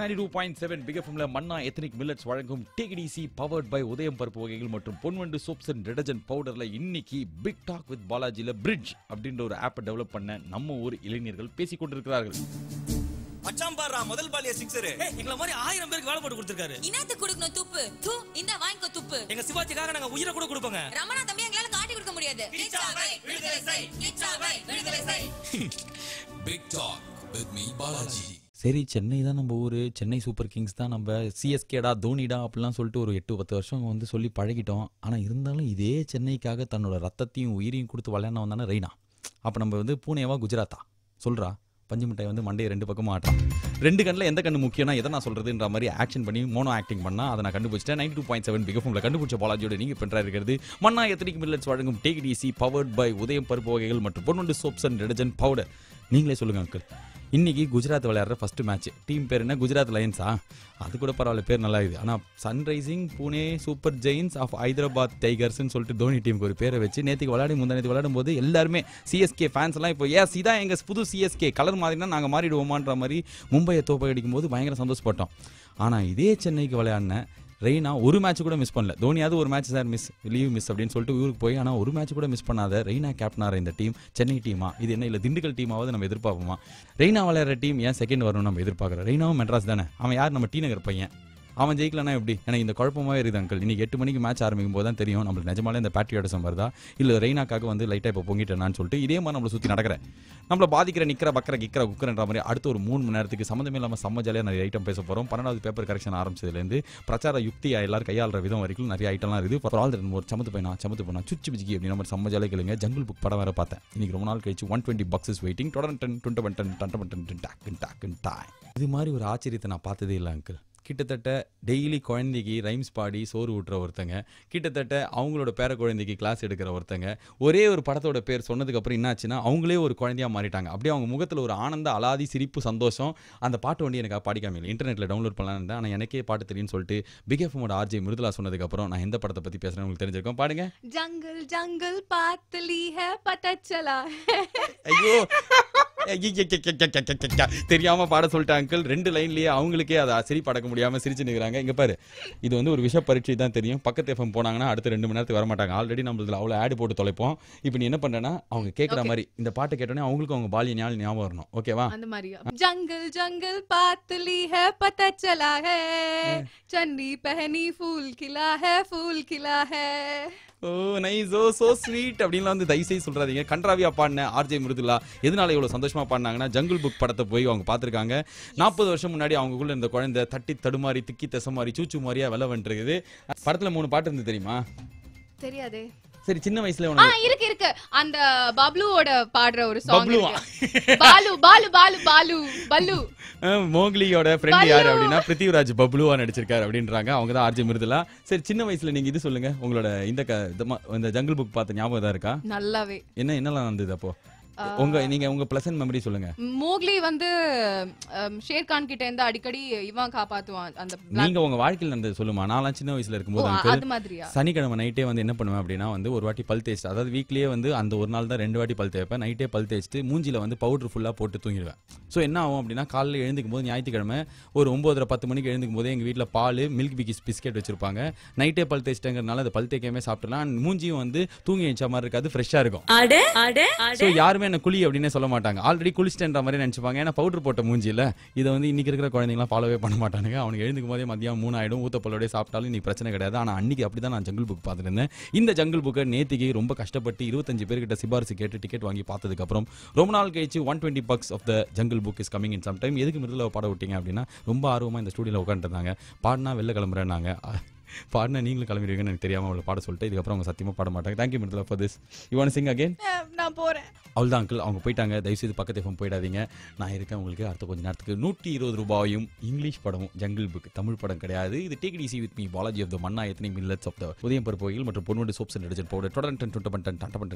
92.7 big எஃப்எம்ல மன்னா ethnic millets வழங்கும் டிகிடிசி powered by Udhayam பருப்பு வகைகள் மற்றும் பொன்வண்டு சோப்ஸ் அண்ட் டிடர்ஜென்ட் பவுடர்ல இன்னைக்கு பிக் டாக் வித் பாலாஜில பிரிட்ஜ் அப்படின்ற ஒரு ஆப்பை டெவலப் பண்ண நம்ம ஊர் இளைஞர்கள் பேசிக் கொண்டிருக்கிறார்கள். மச்சான் பாரா முதல் பாலிய சிக்ஸர் எங்கள மாதிரி 1000 பேருக்கு வேலை போட்டு கொடுத்திருக்காரு. இனாத்து கொடுக்கணும் துப்பு தூ இந்த வாங்கோ துப்பு. எங்க சிவாஜிக்காக நாங்க உயிரை கூட கொடுப்போங்க. ரமணா தம்பி எங்களால காட்டி கொடுக்க முடியாது. கிச்சாவை விடுதலை செய் கிச்சாவை விடுதலை செய். Big talk with me Balaji. சரி, சென்னை தான் நம்ம ஊர், சென்னை சூப்பர் கிங்ஸ் தான் நம்ம, சிஎஸ்கேடா தோனிடா அப்படிலாம் சொல்லிட்டு ஒரு 8-10 வருஷம் வந்து சொல்லி பழகிட்டோம். ஆனால் இருந்தாலும் இதே சென்னைக்காக தன்னோட ரத்தத்தையும் உயிரையும் கொடுத்து விளையாட வந்தானே ரெய்னா. அப்போ நம்ம வந்து பூனேவா குஜராத்தா சொல்கிறா பஞ்சு மிட்டாய் வந்து மண்டையை 2 பக்கமும் ஆட்டான். 2 கண்ணில் எந்த கண்ணு முக்கியம்னா எதை நான் சொல்கிறதுன்ற மாதிரி ஆக்ஷன் பண்ணி மோனோ ஆக்டிங் பண்ணால் அதை நான் கண்டுபிடிச்சிட்டேன். 92.7 பிக் எஃப்எம்ல கண்டுபிடிச்ச பாலாஜியோட நீங்கள் பண்ணுறா இருக்கிறது மன்னா எத்தனிக் மில்லட்ஸ் வழங்கும் டிகிடிசி பவர்ட் பை உதயம் பருப்பு வகைகள் மற்றும் Ponvandu soaps and detergent powder. நீங்களே சொல்லுங்கள் அங்கிள், இன்னைக்கு குஜராத் விளையாடுற ஃபர்ஸ்ட் மேட்ச் டீம் பேர் என்ன? குஜராத் லயன்ஸா? அது கூட பரவாயில்ல, பேர் நல்லா இருக்குது. ஆனால் sunrising Pune super giants of Hyderabad டைகர்ஸ்ன்னு சொல்லிட்டு தோனி டீமுக்கு ஒரு பேரை வச்சு நேற்றுக்கு முந்தானேத்து விளையாடும் போது எல்லாருமே சிஎஸ்கே ஃபேன்ஸ் எல்லாம் இப்போ இதான் எங்கள் புது சிஎஸ்கே கலர் மாதிரினா நாங்கள் மாறிடுவோமான்ற மாதிரி மும்பையை தோப்படிக்கும் போது பயங்கர சந்தோஷப்பட்டோம். ஆனால் இதே சென்னைக்கு விளையாடின ரெய்னா ஒரு மேட்ச் கூட மிஸ் பண்ணல. தோனியாவது ஒரு மேட்ச் சார் லீவ் மிஸ் அப்படின்னு சொல்லிட்டு ஊருக்கு போய் ஆனால் ஒரு மேட்ச் கூட மிஸ் பண்ணாத ரெய்னா கேப்டனார இந்த டீம் சென்னை டீமா இது என்ன இல்லை திண்டுக்கல் டீமாவது நம்ம எதிர்பார்ப்போமா? ரெய்னா விளையாடுற டீம் ஏன் செகண்ட் வரணும் நம்ம எதிர்பார்க்குறோம்? ரெய்னாவும் மெட்ராஸ் தானே, அவன் யார்? நம்ம டி நகர் பையன். அவன் ஜெயிக்கலன்னா எப்படி? எனக்கு இந்த குழப்பமாகவே இருக்குது அங்கிள். இன்னைக்கு 8 மணிக்கு மேட்ச் ஆரம்பிக்கும் போது தான் தெரியும் நம்மளுக்கு நிஜமாலே இந்த பேட்ரியாட்டிசம் வருதா இல்லை ரெய்னாக்காக வந்து லைட்டாக இப்போ பொங்கிட்டேனான்னு சொல்லிட்டு இதே மாதிரி நம்மளை சுற்றி நடக்கிறேன். நம்மளை பாதிக்கிற நிற்கிற பக்கிற கிக்கிற குக்கரன்ற மாதிரி அடுத்த ஒரு 3 மணி நேரத்துக்கு சம்மந்தமே இல்லாமல் செம்ம ஜாலியாக நிறைய ஐட்டம் பேச போகிறோம். 12வது பேப்பர் கரெக்ஷன் ஆரம்பிச்சதுலேருந்து பிரச்சார யுக்தியாக எல்லாரும் கையாளுற விதம் வரைக்கும் நிறைய ஐட்டம்லாம் இருக்குது. ஃபார் ஆல் ஒரு சமத்து போனா சுச்சி பிச்சிக்கி அப்படின்னு நம்ம செம்ம ஜாலியாக கேளுங்க. ஜங்கிள் புக் படம் வேறு பார்த்தேன். இன்னைக்கு ரொம்ப நாள் கழிச்சு 120 bucks இஸ் வெயிட்டிங். இது மாதிரி ஒரு ஆச்சரியத்தை நான் பார்த்ததே இல்லை அங்கிள். கிட்டத்தட்ட டெய்லி குழந்தைக்கு ரைம்ஸ் பாடி சோறு ஊட்டுற ஒருத்தங்க, கிட்டத்தட்ட அவங்களோட பேர குழந்தைக்கு கிளாஸ் எடுக்கிற ஒருத்தங்க, ஒரே ஒரு படத்தோட பேர் சொன்னதுக்கப்புறம் என்னாச்சுன்னா அவங்களே ஒரு குழந்தையாக மாறிட்டாங்க. அப்படியே அவங்க முகத்தில் ஒரு ஆனந்த அலாதி சிரிப்பு சந்தோஷம். அந்த பாட்டு வண்டி எனக்கு பாடிக்காமல் இன்டர்நெட்டில் டவுன்லோட் பண்ணலான்னு இருந்தேன். ஆனால் எனக்கே பாட்டு தெரியும்னு சொல்லிட்டு பிக் எஃப்எம்மோட ஆர்ஜே மிருதுலா சொன்னதுக்கப்புறம் நான் எந்த படத்தை பற்றி பேசுகிறேன்னு உங்களுக்கு தெரிஞ்சிருக்கோம். பாடுங்க. ஜங்கல் ஜங்கல் பாத்தலி ஹே பதா சலா. ஐயோ தெரியாம பாட சொல்லிட்டேன் அங்கிள். 2 லைன்லயே அவங்களுக்கே அதை சிரிப்பு அடக்க முடியாம சிரிச்சு நிற்கிறாங்க. இங்க பாரு, இது வந்து ஒரு விஷ பரீட்சை தான் தெரியும். பக்கத்து எஃப்எம் போனாங்கன்னா அடுத்த 2 மணி நேரத்துக்கு வர மாட்டாங்க. ஆல்ரெடி நம்மளதுல அவ்வளோ ஆட் போட்டு தொலைப்போம். இப்போ நீ என்ன பண்றேன்னா அவங்க கேட்குற மாதிரி இந்த பாட்டை கேட்டோன்னே அவங்களுக்கு அவங்க பாலிய ஞாபகம் வரணும். ஓகேவா? அந்த மாதிரியா? ஜங்கல் ஜங்கல் பாத்தலி ஹே பதா சலா ஹே சன்னி பஹனி ஃபூல் கிலா ஹே. ஓ நைஸ், சோ ஸ்வீட் அப்படின்லாம் வந்து தயவுசெய்து சொல்றாதீங்க. கன்றாவியா பாடின ஆர்ஜே மிருதுலா எதனால இவ்வளவு சந்தோஷமா பாடினாங்கன்னா ஜங்கிள் புக் படத்தை போய் அவங்க பார்த்துருக்காங்க. 40 வருஷம் முன்னாடி அவங்களுக்குள்ள இந்த குழந்தை தட்டி தடுமாறி திக்கி தசமாரி சூச்சு மாதிரியா வெள்ள வந்துருக்குது. படத்துல 3 பாட்டு இருந்து தெரியுமா? தெரியாதே. சரி, சின்ன வயசுல இருக்கு அந்த பப்ளுவோட பாடுற ஒரு சாங் இருக்கு. பாலு மோக்லியோட ஃப்ரெண்ட் யாரு அப்படின்னா பிருத்திவிராஜ் பப்ளுவா நடிச்சிருக்காரு அப்படின்றாங்க. அவங்க தான் ஆர்ஜே மிருதுலா. சரி, சின்ன வயசுல நீங்க இது சொல்லுங்க, உங்களோட இந்த ஜங்கிள் புக் பார்த்த ஞாபகம் தான் இருக்கா? நல்லாவே. என்னெல்லாம் நடந்தது அப்போ? உங்க பிளசன்ட் மெமரி சொல்லுங்க. மோக்லி வந்து ஷேர்கான் கிட்ட இருந்து அடிக்கடி இவன் காப்பாத்துவான். அந்த நீங்க உங்க வாழ்க்கையில நடந்தது சொல்லுமா? நான் சின்ன வயசுல இருக்கும்போது சனிக்கிழமை நைட்டே வந்து என்ன பண்ணுவேன் அப்படின்னா வந்து ஒரு வாட்டி பல் தேய்ச்சிட்டு, அதாவது வீக்லயே வந்து அந்த ஒரு நாள் தான் 2 வாட்டி பல் தேய்ப்பேன். நைட்டே பல் தேய்ச்சிட்டு மூஞ்சில வந்து பவுடர் ஃபுல்லா போட்டு தூங்கிடுவேன். ஸோ என்ன ஆகும் அப்படின்னா காலையில் எழுந்துக்கும் போது ஞாயிற்றுக்கிழமை ஒரு 9:30-10 மணிக்கு எழுந்துக்கும் போது எங்கள் வீட்டில் பால் மில்க் பிஸ்கெட் வச்சிருப்பாங்க. நைட்டே பல் தேய்ச்சிட்டேங்கிறதுனால அது பல் தேய்க்காமே சாப்பிடலாம். மூஞ்சியும் வந்து தூங்கி வச்ச மாதிரி இருக்காது, ஃப்ரெஷ்ஷாக இருக்கும். ஸோ யாருமே என்ன குழி அப்படின்னே சொல்ல மாட்டாங்க. ஆல்ரெடி குளிச்சிட்டேன்ற மாதிரி நினைச்சுப்பாங்க. ஏன்னா பவுடர் போட்ட மூஞ்சியில் இதை வந்து இன்னைக்கு இருக்கிற குழந்தைங்களாம் ஃபாலோவே பண்ண மாட்டானுங்க. அவனுக்கு எழுந்துக்கும் போதே மதியம் 3 ஆயிடும். ஊத்தப்பல்லோட சாப்பிட்டாலும் இன்னைக்கு பிரச்சனை கிடையாது. ஆனால் அன்னைக்கு அப்படி தான் நான் ஜங்கிள் புக் பார்த்துருந்தேன். இந்த ஜங்கிள் புக்கை நேற்றுக்கு ரொம்ப கஷ்டப்பட்டு 25 பேர்கிட்ட சிபாரிசு கேட்டு டிக்கெட் வாங்கி பார்த்ததுக்கப்புறம் ரொம்ப நாள் கழிச்சு 120 bucks of the jungle book is coming in some time. எதுக்கு மிருதுலா பாட விட்டீங்க அப்படின்னா ரொம்ப ஆர்வமாக இந்த ஸ்டூடியோவில் உட்காந்துருந்தாங்க. பாடினா வெளில கிளம்புறேன்னாங்க. பாடினா நீங்களும் கிளம்பிடுவீங்கன்னு எனக்கு தெரியாமல் அவளை பாட சொல்லிட்டு இதுக்கப்புறம் அவங்க சத்தியமாக பாட மாட்டாங்க. Thank you Mridula for this. You want Singh again? நான் போறேன். அவ்வளோதான் அங்கிள், அவங்க போயிட்டாங்க. தயவுசெய்து பக்கத்து எஃப்எம் போயிடாதீங்க. நான் இருக்கேன் உங்களுக்கு அடுத்த கொஞ்ச நேரத்துக்கு. 120 ரூபாயும் இங்கிலீஷ் படமும் ஜங்கிள் புக் தமிழ் படம் கிடையாது. இது டிகிடிசி with me Balaji of the Manna ethnic millets of the Udhayam பருப்பு வகைகள் மற்றும் Ponvandu soaps and detergent powder.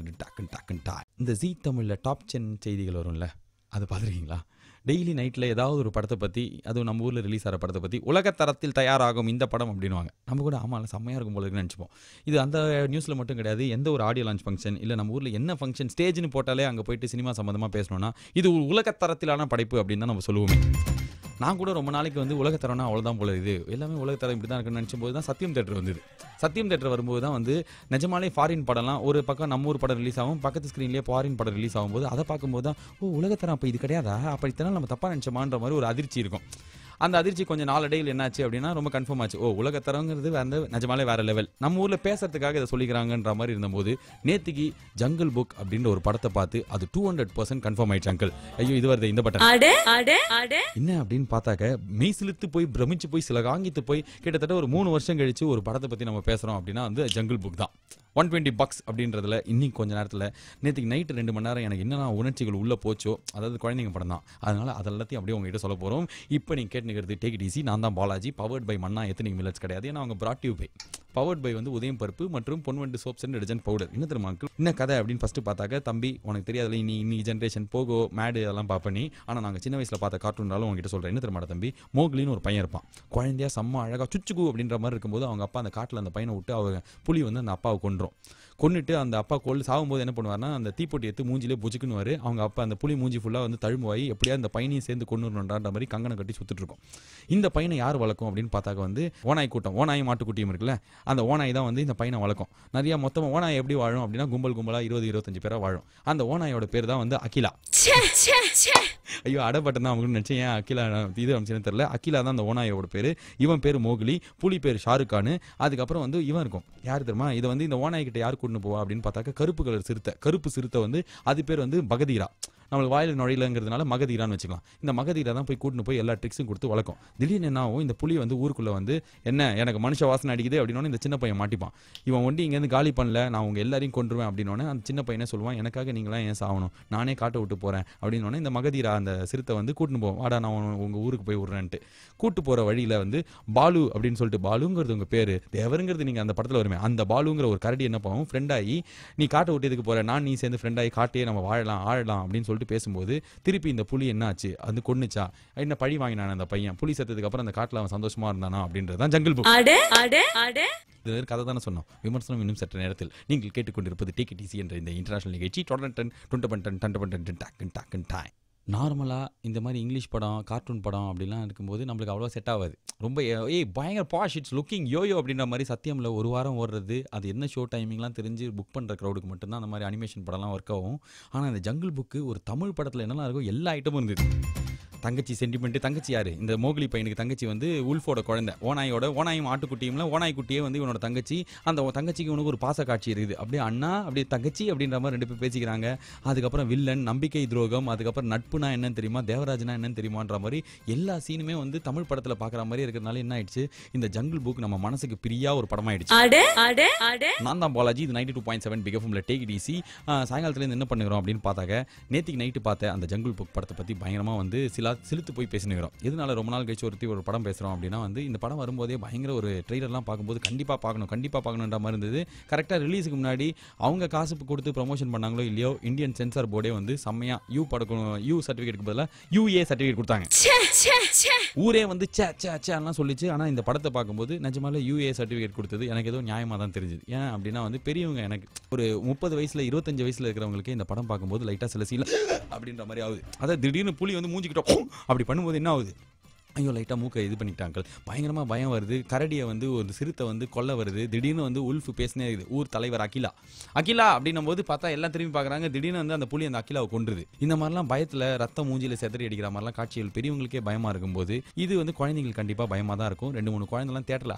இந்த ஜீ தமிழில் டாப் 10 செய்திகள் வரும்ல, அது பார்த்துருக்கீங்களா? டெய்லி நைட்டில் ஏதாவது ஒரு படத்தை பற்றி, அதுவும் நம்ம ஊரில் ரிலீஸ் ஆகிற படத்தை பற்றி உலகத்தரத்தில் தயாராகும் இந்த படம் அப்படின்வாங்க. நம்ம கூட ஆமாம் செம்மையாக இருக்கும் போல இருக்குன்னு நினச்சிப்போம். இது அந்த நியூஸில் மட்டும் கிடையாது. எந்த ஒரு ஆடியோ லான்ச் ஃபங்க்ஷன் இல்லை நம்ம ஊரில் என்ன ஃபங்க்ஷன் ஸ்டேஜ்னு போட்டாலே அங்கே போயிட்டு சினிமா சம்மந்தமாக பேசணும்னா இது ஒரு உலகத்தரத்திலான படைப்பு அப்படின்னு தான் நம்ம சொல்லுவோமே. நான் கூட ரொம்ப நாளைக்கு வந்து உலகத்தரம்னா அவ்வளோதான் போல இது எல்லாமே உலகத்தரம் இப்படி தான் இருக்குன்னு நினச்சும் போது தான் சத்தியம் தேட்டர் வந்தது. சத்தியம் தேட்டர் வரும்போது தான் வந்து நிஜமாலே ஃபாரின் படம்லாம் ஒரு பக்கம் நம்ம ஊர் படம் ரிலீஸ் ஆகும், பக்கத்து ஸ்க்ரீன்லேயே ஃபாரின் படம் ரிலீஸ் ஆகும்போது அதை பார்க்கும்போது தான் உலகத்தரம் அப்போ இது கிடையாதா, அப்போ இத்தனை நம்ம தப்பாக நினச்சோமான்ற மாதிரி ஒரு அதிர்ச்சி இருக்கும். அந்த அதிர்ச்சி கொஞ்சம் நாளடைவில் என்னாச்சு அப்படின்னா ரொம்ப கன்ஃபார்ம் ஆச்சு. உலகத்தரங்கிறது அந்த நிஜமாலே வேற லெவல், நம்ம ஊரில் பேசுறதுக்காக இதை சொல்லிக்கிறாங்கன்ற மாதிரி இருந்தபோது நேத்திக்கு ஜங்கிள் புக் அப்படின்ற ஒரு படத்தை பார்த்து அது 200% கன்ஃபார்ம் ஆயிடுச்சு. அங்கிள் ஐயோ இது வருது இந்த பட்டன் என்ன அப்படின்னு பார்த்தாக்க மெய் சிலுத்து போய் பிரமிச்சு போய் சில காங்கித்து போய் கிட்டத்தட்ட ஒரு 3 வருஷம் கழிச்சு ஒரு படத்தை பற்றி நம்ம பேசுகிறோம் அப்படின்னா வந்து ஜங்கிள் புக் தான். $120 அப்படின்றதுல இன்னைக்கு கொஞ்ச நேரத்தில் நேற்றுக்கு நைட்டு 2 மணி நேரம் எனக்கு என்னென்ன உணர்ச்சிகள் உள்ளே போச்சோ, அதாவது குழந்தைங்க படம் தான், அதனால் அதெல்லாத்தையும் அப்படியே உங்ககிட்ட சொல்ல போகிறோம். இப்போ நீங்கள் கேட்டுக்கிறது டேக் இட் ஈஸி. நான் தான் Balaji, powered by Manna ethnic millets கிடையாது, ஏன்னா அவங்க brought you by powered by வந்து உதயம் பருப்பு மற்றும் Ponvandu soaps and detergent powder. என்ன தெரியுமா என்ன கதை அப்படின்னு ஃபஸ்ட்டு பார்த்தாக்க, தம்பி உனக்கு தெரியாதுல இன்னைக்கு ஜென்ரேஷன் போகோ மேடு அதெல்லாம் பார்ப்பனி, ஆனால் நாங்கள் சின்ன வயசில் பார்த்த கார்ட்டூன்னாலும் உங்ககிட்ட சொல்கிறேன். என்ன தெரியுமா தம்பி, மோக்லின்னு ஒரு பையன் இருப்பான், குழந்தையா செம்ம அழகாக சுச்சுக்கு அப்படின்ற மாதிரி இருக்கும்போது அவங்க அப்பா அந்த காட்டில் அந்த பையனை விட்டு அவங்க புலி வந்து அந்த அப்பாவை கொன்னுட்டு அந்த அப்பா சாகும்போது என்ன பண்ணுவார்னா அந்த தீப்பொட்டி எடுத்து மூஞ்சிலே புச்சுக்குன்னு அவங்க அப்பா அந்த புலி மூஞ்சி ஃபுல்லாக வந்து தழும்புவாய் எப்படியா அந்த பையனையும் சேர்ந்து கொண்டுன்ற மாதிரி கங்கணம் கட்டி சுற்றிட்டு இருக்கும். இந்த பையனை யார் வளர்க்கும் அப்படின்னு பார்த்தாக்க வந்து ஓனாய் கூட்டம், ஓனாய் மாட்டுக்குட்டியும் இருக்குல்ல, அந்த ஓனாய் தான் வந்து இந்த பையனை வளர்க்கும். நிறைய மொத்தமாக ஓனாய் எப்படி வாழும் அப்படின்னா கும்பலாக 20-25 பேராக வாழும். அந்த ஓனாயோட பேர் தான் வந்து அகிலா. ஐயோ அடப்பட்டன் தான் அவங்களுக்கு நினச்சேன், ஏன் அகிலா இது அமைச்சுன்னு தெரியல. அகிலா தான் அந்த ஓனாயோட பேர். இவன் பேர் மோக்லி, புலி பேர் ஷாருக் கான். அதுக்கப்புறம் வந்து இவன் இருக்கும் யார் தெரியுமா, இதை வந்து இந்த ஓனாய் கிட்ட யார் கூட்டு போவா அப்படின்னு பார்த்தாக்க கருப்பு கலர் சிறுத்தை. கருப்பு சிறுத்தை வந்து அது பேர் வந்து பகதீரா, நம்மளுக்கு வாயில் நுழையிலங்கிறதுனால மகதீரான்னு வச்சுக்கலாம். இந்த மகதீரா தான் போய் கூட்டின்னு போய் எல்லா ட்ரிக்ஸும் கொடுத்து வளர்க்கும். திடீர்னு என்ன ஆகும், இந்த புலி வந்து ஊருக்குள்ளே வந்து என்ன எனக்கு மனுஷ வாசனை அடிக்குது அப்படின்னோடனே இந்த சின்ன பையன் மாட்டிப்பான். இவன் ஒண்டி இங்கேருந்து காலி பண்ணல, நான் உங்கள் எல்லாரையும் கொண்டுருவேன் அப்படின்னோடனே அந்த சின்ன பையனே சொல்லுவான், எனக்காக நீங்களாம் ஏன் சாகணும், நானே காட்ட விட்டு போகிறேன் அப்படின்னோடனே இந்த மகதீரா அந்த சிறுத்தை வந்து கூட்டின்னு போவோம், வாடா நான் உங்கள் ஊருக்கு போய் விட்றேன்ட்டு. கூட்டு போகிற வழியில் வந்து பாலு அப்படின்னு சொல்லிட்டு, பாலுங்கிறது உங்கள் பேர், தேவருங்கிறது நீங்கள் அந்த படத்தில் வருமே, அந்த பாலுங்கிற ஒரு கரடி என்ன போவோம் ஃப்ரெண்டாகி, நீ காட்ட விட்டதுக்கு போகிற, நான் நீ சேர்ந்து ஃப்ரெண்டாகி காட்டையே நம்ம வாழலாம் ஆழலாம் அப்படின்னு சொல்லிட்டு பேசும்போது திருப்பி இந்த புலி என்ன ஆச்சு, அது கொன்னுச்சா, என்ன பழி வாங்கினான் அந்த பையன், புலி செத்ததுக்கு அப்புறம் அந்த காட்டில் அவன் சந்தோஷமா இருந்தானா அப்படின்றது தான் ஜங்கிள் புக். இது கதை தானே சொன்னோம், விமர்சனம் இன்னும் சற்ற நேரத்தில். நீங்கள் கேட்டுக்கொண்டிருப்பது டேக் இட் ஈஸி என்ற இந்த இன்டர்நேஷனல் நிகழ்ச்சி. நார்மலாக இந்த மாதிரி இங்கிலீஷ் படம் கார்ட்டூன் படம் அப்படிலாம் இருக்கும்போது நம்மளுக்கு அவ்வளோ செட் ஆகாது. ரொம்ப பயங்கர பாஷ், இட்ஸ் லுக்கிங் யோயோ அப்படின்ற மாதிரி சத்தியமில் ஒரு வாரம் ஓடுறது, அது என்ன ஷோ டைமிங்லாம் தெரிஞ்சு புக் பண்ணுற க்ரௌடுக்கு மட்டும்தான் அந்த மாதிரி அனிமேஷன் படம்லாம் ஒர்க் ஆகும். ஆனால் இந்த ஜங்கிள் புக்கு ஒரு தமிழ் படத்தில் என்னெல்லாம் இருக்கோ எல்லா ஐட்டமும் இருந்தது. தங்கச்சி சென்டிமெண்ட்டு, தங்கச்சி யார், இந்த மோக்லி பையனுக்கு தங்கச்சி வந்து உல்ஃபோட குழந்தை, ஓனாயும் ஆட்டுக்குட்டியும்ல, ஓனாய் குட்டியே வந்து இவனோட தங்கச்சி. அந்த தங்கச்சிக்கு இவனுக்கு ஒரு பாச காட்சி இருக்குது, அப்படியே அண்ணா அப்படியே தங்கச்சி அப்படின்ற மாதிரி 2 பேர் பேசிக்கிறாங்க. அதுக்கப்புறம் வில்லன், நம்பிக்கை துரோகம், அதுக்கப்புறம் நட்புனா என்னன்னு தெரியுமா, தேவராஜனா என்னன்னு தெரியுமான்ற மாதிரி எல்லா சீனுமே வந்து தமிழ் படத்தில் பார்க்குற மாதிரி இருக்கிறதுனால என்ன ஆயிடுச்சு, இந்த ஜங்கிள் புக் நம்ம மனசுக்கு பிரியா ஒரு படமாயிடுச்சு. நான் தான் பாலாஜி, இது 92.7 பிக் எஃப்எம்ல டேக் இட் ஈஸி. சாயங்காலத்துலேருந்து என்ன பண்ணுறோம் அப்படின்னு பார்த்தாக்க, நேற்றுக்கு நைட்டு பார்த்த அந்த ஜங்கிள் புக் படத்தை பற்றி பயங்கரமாக வந்து சிலுத்து போய் பேசினுக்கிறோம். எதனால ரொம்ப நாள் கழிச்சு ஒரு படம் பேசுகிறோம் அப்படின்னா வந்து இந்த படம் வரும்போதே பயங்கர ஒரு ட்ரெய்லர்லாம் பார்க்கும்போது கண்டிப்பாக பார்க்கணுன்ற மாதிரி இருந்தது. கரெக்டாக ரிலீஸுக்கு முன்னாடி அவங்க காசு கொடுத்து ப்ரமோஷன் பண்ணாங்களோ இல்லையோ, இந்தியன் சென்சார் போர்டே வந்து செம்மையாக யூ சர்டிஃபிகேட்டுக்கு பதிலாக UA சர்டிஃபிகேட் கொடுத்தாங்க. ஊரே வந்து சேலாம் சொல்லிச்சு. ஆனால் இந்த படத்தை பார்க்கும்போது நிஜமாலே UA சர்டிஃபிகேட் கொடுத்தது எனக்கு ஏதோ நியாயமாக தான் தெரிஞ்சுது. ஏன் அப்படின்னா வந்து பெரியவங்க, எனக்கு ஒரு 30 வயசுல 25 வயசுல இருக்கிறவங்களுக்கு இந்த படம் பார்க்கும்போது லைட்டாக சில சீல அப்படின்ற மாதிரி ஆகுது. அதாவது திடீர்னு புலி வந்து மூஞ்சிக்கிட்டோம் அப்படி பண்ணும்போது என்ன ஆகுது, ஐயோ லைட்டாக மூக்கை இது பண்ணிட்டாங்க, பயங்கரமாக பயம் வருது. கரடியை வந்து ஒரு சிறுத்தை வந்து கொல்ல வருது. திடீர்னு வந்து உல்ஃப் பேசினே இருக்குது, ஊர் தலைவர் அகிலா அப்படின்னும் போது பார்த்தா எல்லாம் திரும்பி பார்க்குறாங்க. திடீர்னு வந்து அந்த புலி அந்த அகிலாவை கொன்றுது. இந்த மாதிரிலாம் பயத்தில் ரத்த மூஞ்சியில் செதறி அடிக்கிற மாதிரிலாம் காட்சிகள் பெரியவங்களுக்கே பயமாக இருக்கும்போது இது வந்து குழந்தைங்களுக்கு கண்டிப்பாக பயமாக தான் இருக்கும். 2-3 குழந்தைலாம் தேட்டரில்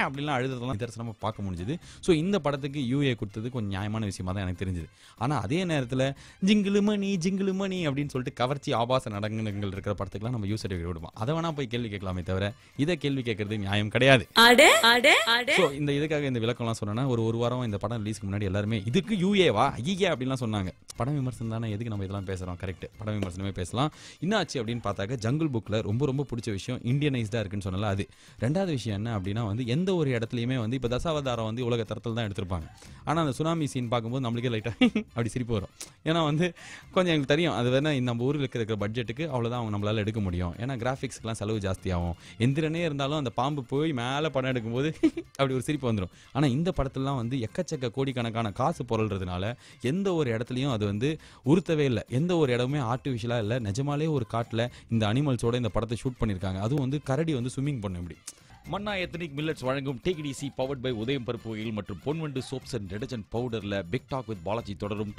அப்படிலாம் அழுததெல்லாம் நிதர்சனமாக பார்க்க முடிஞ்சுது. ஸோ இந்த படத்துக்கு UA கொடுத்தது கொஞ்சம் நியாயமான விஷயமா தான் எனக்கு தெரிஞ்சுது. ஆனால் அதே நேரத்தில் ஜிங்கிளு மணி அப்படின்னு சொல்லிட்டு கவர்ச்சி ஆபாச நடனங்கள் இருக்கிற படத்துக்குலாம் நம்ம யூ சர்டிஃபிகேட் விடுவோம். அதை வேணா போய் கேள்வி கேட்கலாமே தவிர இதை கேள்வி கேட்கறது நியாயம் கிடையாது. இந்த இதுக்காக இந்த விளக்கம்லாம் சொன்னா ஒரு வாரம் இந்த படம் ரிலீஸ்க்கு முன்னாடி எல்லாருமே இதுக்கு UA-வா ஐயா அப்படின்லாம் சொன்னாங்க. படம் விமர்சனம் தானே, எதுக்கு நம்ம இதெல்லாம் பேசுறோம், கரெக்ட், படம் விமர்சனமே பேசலாம். என்னாச்சு அப்படின்னு பார்த்தாக்க ஜங்கிள் புக்கில் ரொம்ப பிடிச்ச விஷயம் இந்தியனைஸ்டாக இருக்குன்னு சொன்னால அது. ரெண்டாவது விஷயம் என்ன அப்படின்னா வந்து எந்த ஒரு இடத்துலையுமே வந்து இப்போ தசாவதாரம் வந்து உலக தரத்தில் தான் எடுத்திருப்பாங்க. ஆனால் அந்த சுனாமி சீன் பார்க்கும்போது நம்மளுக்கே லைட்டாக அப்படி சிரிப்பு வரும். ஏன்னா வந்து கொஞ்சம் எங்களுக்கு தெரியும் அது வேணா நம்ம ஊரில் இருக்கிற பட்ஜெட்டுக்கு அவ்வளோதான் அவங்க நம்மளால எடுக்க முடியும். ஏன்னா கிராஃபிக்ஸ்லாம் அதுக்கெல்லாம் செலவு ஜாஸ்தியாகும். எந்திரனே இருந்தாலும் அந்த பாம்பு போய் மேலே படம் எடுக்கும்போது அப்படி ஒரு சிரிப்பு வந்துடும். ஆனால் இந்த படத்துலலாம் வந்து எக்கச்சக்க கோடிக்கணக்கான காசு புரள்றதுனால எந்த ஒரு இடத்துலையும் அது வந்து உறுத்தவே இல்லை. எந்த ஒரு இடமுமே ஆர்டிஃபிஷியலாக இல்லை. நிஜமாலே ஒரு காட்டில் இந்த அனிமல்ஸோட இந்த படத்தை ஷூட் பண்ணியிருக்காங்க. அதுவும் வந்து கரடி வந்து ஸ்விம்மிங் பண்ணும். இப்படி மன்னா எத்தனிக் மில்லட்ஸ் வழங்கும் take it easy powered by Udhayam பருப்பு ஆயில் மற்றும் பொன்வண்டு சோப்ஸ் அண்ட் டிடர்ஜென்ட் பவுடர்ல பிக் டாக் வித் பாலாஜி தொடரும்.